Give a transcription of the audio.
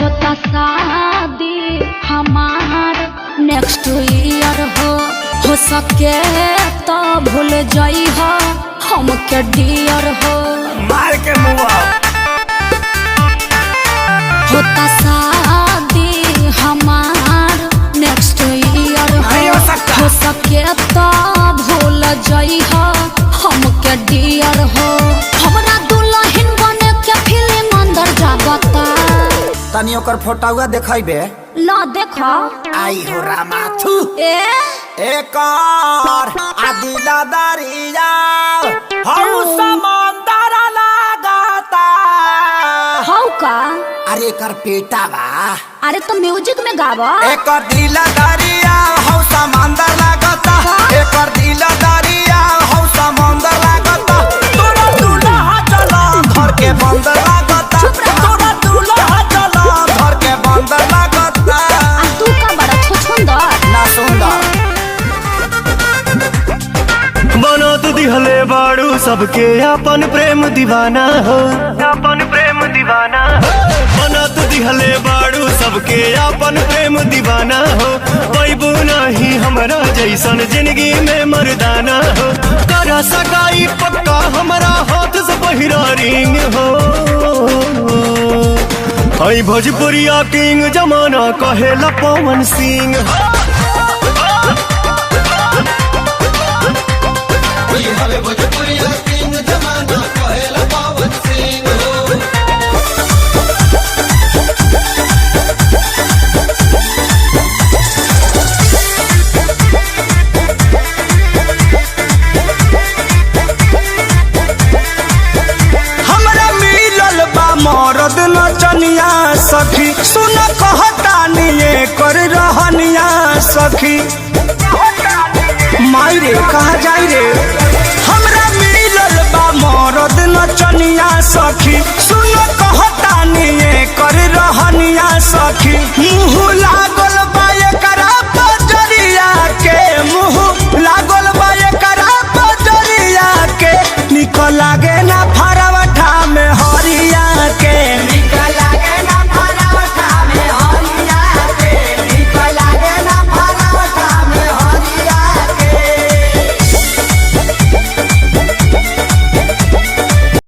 होता शादी हमार नेक्स्ट ईयर हो सके तो भूल जाई हो हमके डियर हो मार के मुआ होता शादी हमार नेक्स्ट ईयर हो सके तो भूल जाई हो हमके डियर हो हमरा दुल्हन बने के फीलिंग अंदर जागता तनी ओकर फोटोवा देखाइबे ला देखा आई हो रामाथु एक और आदि दादरिया हऊ समंदर लगाता हौ का अरे कर पेटा बा अरे तो म्यूजिक में गावा एक दिल दरिया हऊ समंदर लगाता एक दिल दरिया हऊ समंदर लगाता तोरा दूल्हा चला घर के बंदर लगाता तोरा दूल्हा चला घर के बंदर लगाता तू का बड़ा छुछुंदर ना सुंदर बनत दिहले बाड़ू सबके अपन प्रेम दीवाना हो अपन प्रेम दीवाना हो बनत दिहले बाड़ू सबके अपन प्रेम दीवाना हो पैबू नहीं हमरा जैसन जिंदगी में मर्दाना हो करा सगाई पक्का हमरा हाथ से पहिरा रिंग हो हई भोजपुरिया किंग जमाना कहेला पवन सिंह मरद नचनिया सखी सुन कहतानी कर रहनिया सखी माई रे कहा जाई रे हमरा मिलल बा मरद नचनिया सखी सुन कहतानी कर रहनिया सखी मुँह लागल बा एकरा बजरिया के मुँह लागल बा एकरा बजरिया के निक लागे